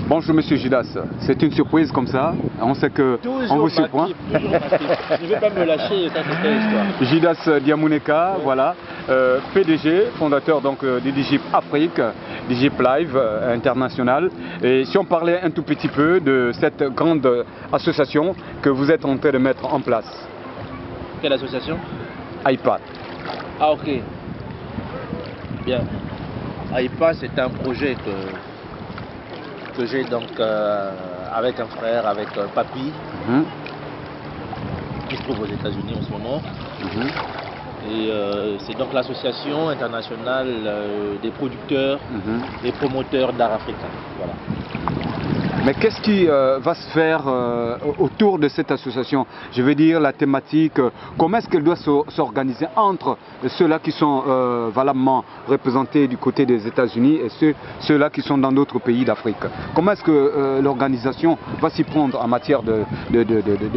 Bonjour Monsieur Judas, c'est une surprise comme ça, on sait que on vous surprend. Je ne vais pas me lâcher, ça c'est l'histoire. Judas Diamouneka, oui. Voilà, PDG, fondateur donc de Digip Afrique, Digip Live International. Et si on parlait un tout petit peu de cette grande association que vous êtes en train de mettre en place. Quelle association? AIPA. Ah ok. Bien. AIPA, c'est un projet que j'ai donc avec un frère, avec Papi, qui se trouve aux États-Unis en ce moment. Et c'est donc l'association internationale des producteurs et promoteurs d'art africain. Voilà. Mais qu'est-ce qui va se faire autour de cette association? Je veux dire la thématique, comment est-ce qu'elle doit s'organiser entre ceux-là qui sont valablement représentés du côté des États-Unis et ceux-là qui sont dans d'autres pays d'Afrique? Comment est-ce que l'organisation va s'y prendre en matière de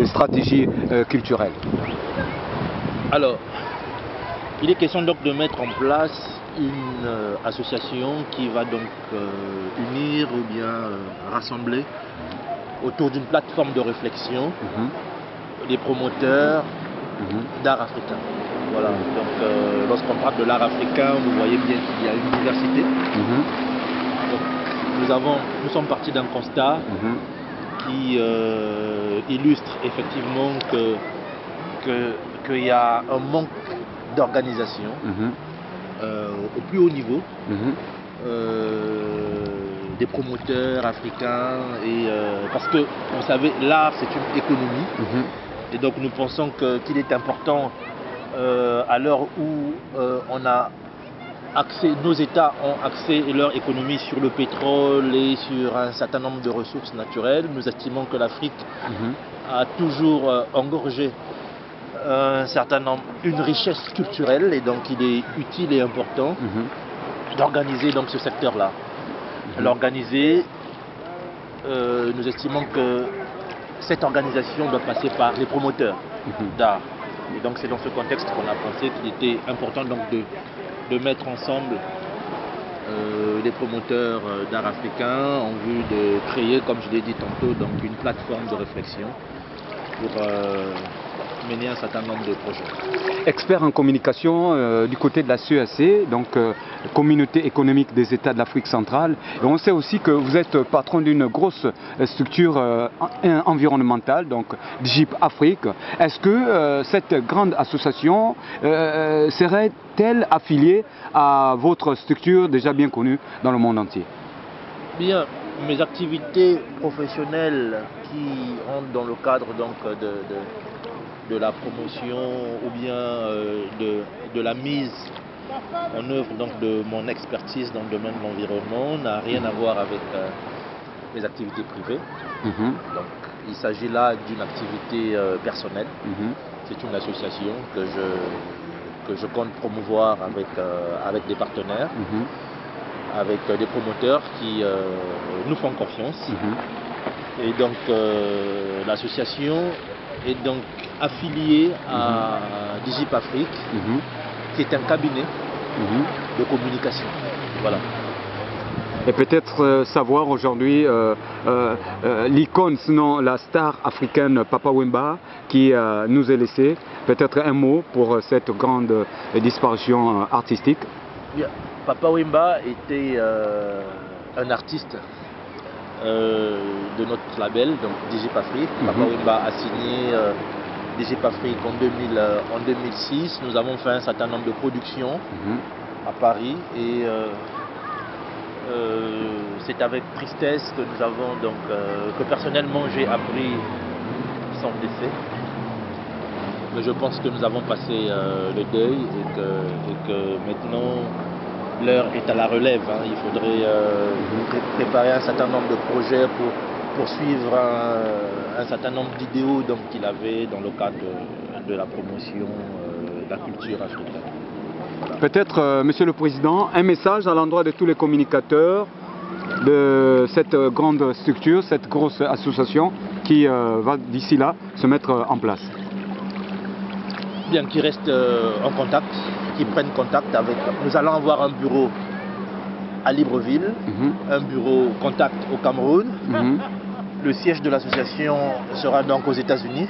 stratégie culturelle? Alors, il est question donc de mettre en place une association qui va donc unir ou bien rassembler autour d'une plateforme de réflexion des promoteurs d'art africain. Voilà, donc lorsqu'on parle de l'art africain, vous voyez bien qu'il y a une diversité. Donc, nous sommes partis d'un constat qui illustre effectivement qu'il y a un manque d'organisation au plus haut niveau des promoteurs africains et parce que vous savez l'art c'est une économie et donc nous pensons qu'il est important à l'heure où on a accès, nos États ont accès et leur économie sur le pétrole et sur un certain nombre de ressources naturelles. Nous estimons que l'Afrique a toujours engorgé un certain nombre, une richesse culturelle et donc il est utile et important d'organiser donc ce secteur-là. L'organiser, nous estimons que cette organisation doit passer par les promoteurs d'art. Et donc c'est dans ce contexte qu'on a pensé qu'il était important donc de mettre ensemble les promoteurs d'art africain en vue de créer, comme je l'ai dit tantôt, donc une plateforme de réflexion pour mener un certain nombre de projets. Expert en communication du côté de la CEAC, donc Communauté économique des États de l'Afrique centrale. Et on sait aussi que vous êtes patron d'une grosse structure environnementale, donc Digip Afrique. Est-ce que cette grande association serait-elle affiliée à votre structure déjà bien connue dans le monde entier? Bien, mes activités professionnelles qui rentrent dans le cadre donc de la promotion ou bien de la mise en œuvre donc de mon expertise dans le domaine de l'environnement n'a rien à voir avec mes activités privées. Donc il s'agit là d'une activité personnelle. C'est une association que je compte promouvoir avec des partenaires, avec des promoteurs qui nous font confiance. Et donc l'association est donc affiliée à Digip Afrique, qui est un cabinet de communication. Voilà. Et peut-être savoir aujourd'hui l'icône, sinon la star africaine Papa Wemba qui nous est laissé. Peut-être un mot pour cette grande disparition artistique. Bien. Papa Wemba était un artiste de notre label, donc Digip Afrique. Papa Wemba a signé Digip Afrique en 2006. Nous avons fait un certain nombre de productions à Paris et c'est avec tristesse que nous avons donc que personnellement j'ai appris son décès. Mais je pense que nous avons passé le deuil et que maintenant l'heure est à la relève. Il faudrait préparer un certain nombre de projets pour poursuivre un certain nombre d'idéaux qu'il avait dans le cadre de la promotion de la culture africaine. Voilà. Peut-être, Monsieur le Président, un message à l'endroit de tous les communicateurs de cette grande structure, cette grosse association qui va d'ici là se mettre en place. Bien, qui restent en contact, qui prennent contact avec. Nous allons avoir un bureau à Libreville, un bureau contact au Cameroun. Le siège de l'association sera donc aux États-Unis.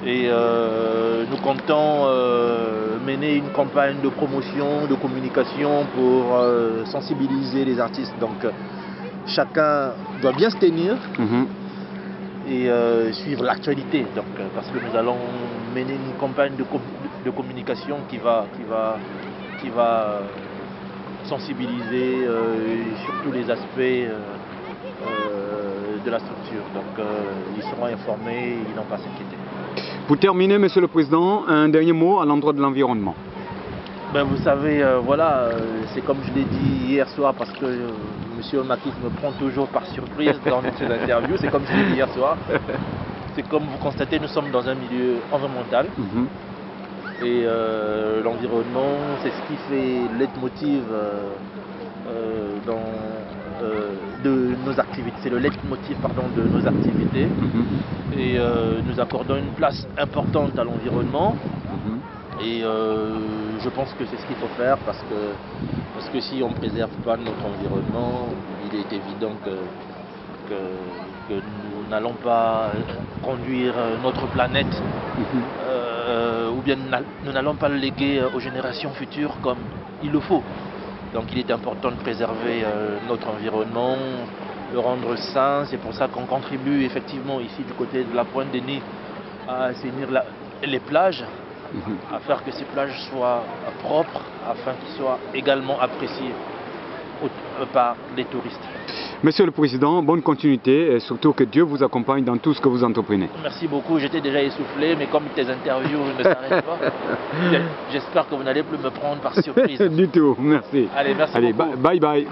Et nous comptons mener une campagne de promotion, de communication pour sensibiliser les artistes. Donc chacun doit bien se tenir et suivre l'actualité. Donc parce que nous allons mener une campagne de communication qui va sensibiliser sur tous les aspects de la structure. Donc ils seront informés, ils n'ont pas à s'inquiéter. Pour terminer, Monsieur le Président, un dernier mot à l'endroit de l'environnement. Ben, vous savez, voilà, c'est comme je l'ai dit hier soir, parce que Monsieur Makis me prend toujours par surprise dans ses interviews, c'est comme je l'ai dit hier soir. C'est comme vous constatez, nous sommes dans un milieu environnemental. Et l'environnement, c'est ce qui fait le leitmotiv de nos activités. C'est le leitmotiv, pardon, de nos activités. Et nous accordons une place importante à l'environnement. Et je pense que c'est ce qu'il faut faire parce que si on ne préserve pas notre environnement, il est évident que nous n'allons pas conduire notre planète ou bien nous n'allons pas le léguer aux générations futures comme il le faut. Donc il est important de préserver notre environnement, de le rendre sain. C'est pour ça qu'on contribue effectivement ici du côté de la Pointe des Nids à assainir les plages, à faire que ces plages soient propres, afin qu'ils soient également appréciés par les touristes. Monsieur le Président, bonne continuité et surtout que Dieu vous accompagne dans tout ce que vous entreprenez. Merci beaucoup, j'étais déjà essoufflé, mais comme tes interviews ne s'arrêtent pas, j'espère que vous n'allez plus me prendre par surprise. Du tout, merci. Allez, merci beaucoup. Bye bye.